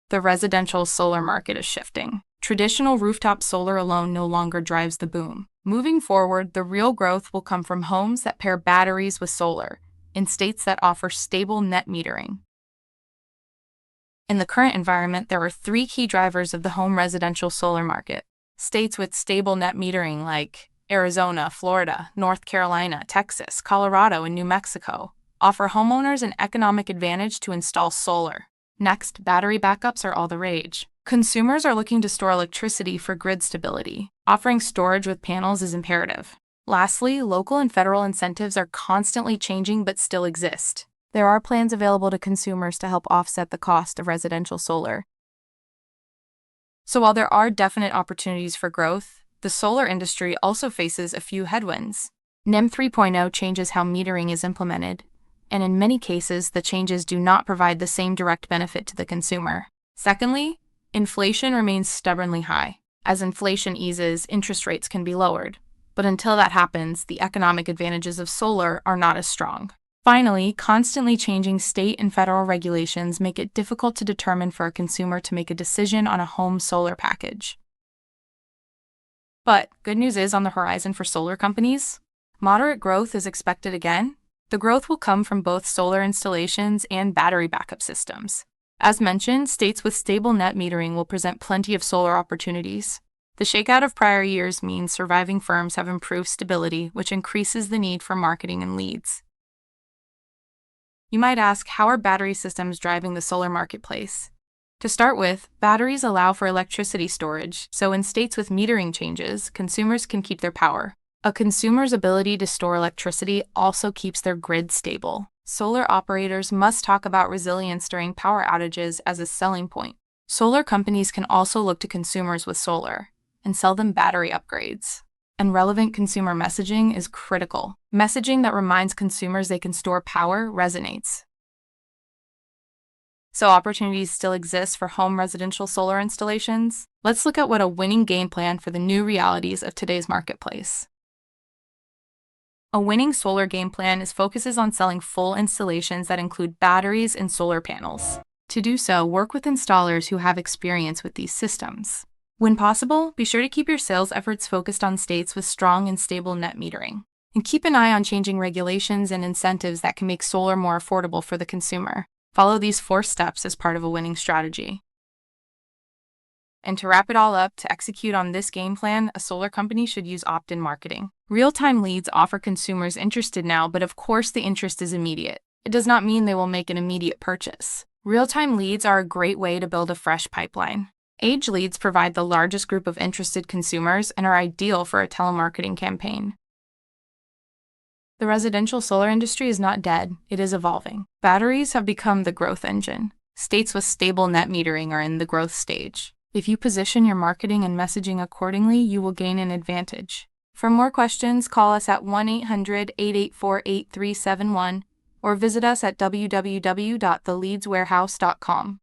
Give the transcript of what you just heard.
The residential solar market is shifting. Traditional rooftop solar alone no longer drives the boom. Moving forward, the real growth will come from homes that pair batteries with solar in states that offer stable net metering. In the current environment, there are three key drivers of the home residential solar market. States with stable net metering like Arizona, Florida, North Carolina, Texas, Colorado, and New Mexico offer homeowners an economic advantage to install solar. Next, battery backups are all the rage. Consumers are looking to store electricity for grid stability. Offering storage with panels is imperative. Lastly, local and federal incentives are constantly changing but still exist. There are plans available to consumers to help offset the cost of residential solar. So while there are definite opportunities for growth, the solar industry also faces a few headwinds. NEM 3.0 changes how metering is implemented, and in many cases, the changes do not provide the same direct benefit to the consumer. Secondly, inflation remains stubbornly high. As inflation eases, interest rates can be lowered. But until that happens, the economic advantages of solar are not as strong. Finally, constantly changing state and federal regulations make it difficult to determine for a consumer to make a decision on a home solar package. But good news is on the horizon for solar companies. Moderate growth is expected again. The growth will come from both solar installations and battery backup systems. As mentioned, states with stable net metering will present plenty of solar opportunities. The shakeout of prior years means surviving firms have improved stability, which increases the need for marketing and leads. You might ask, how are battery systems driving the solar marketplace? To start with, batteries allow for electricity storage, so in states with metering changes, consumers can keep their power. A consumer's ability to store electricity also keeps their grid stable. Solar operators must talk about resilience during power outages as a selling point. Solar companies can also look to consumers with solar and sell them battery upgrades. And relevant consumer messaging is critical. Messaging that reminds consumers they can store power resonates. So opportunities still exist for home residential solar installations. Let's look at what a winning game plan for the new realities of today's marketplace. A winning solar game plan focuses on selling full installations that include batteries and solar panels. To do so, work with installers who have experience with these systems. When possible, be sure to keep your sales efforts focused on states with strong and stable net metering. And keep an eye on changing regulations and incentives that can make solar more affordable for the consumer. Follow these 4 steps as part of a winning strategy. And to wrap it all up, to execute on this game plan, a solar company should use opt-in marketing. Real-time leads offer consumers interested now, but of course the interest is immediate. It does not mean they will make an immediate purchase. Real-time leads are a great way to build a fresh pipeline. Age leads provide the largest group of interested consumers and are ideal for a telemarketing campaign. The residential solar industry is not dead, it is evolving. Batteries have become the growth engine. States with stable net metering are in the growth stage. If you position your marketing and messaging accordingly, you will gain an advantage. For more questions, call us at 1-800-884-8371 or visit us at www.theleadswarehouse.com.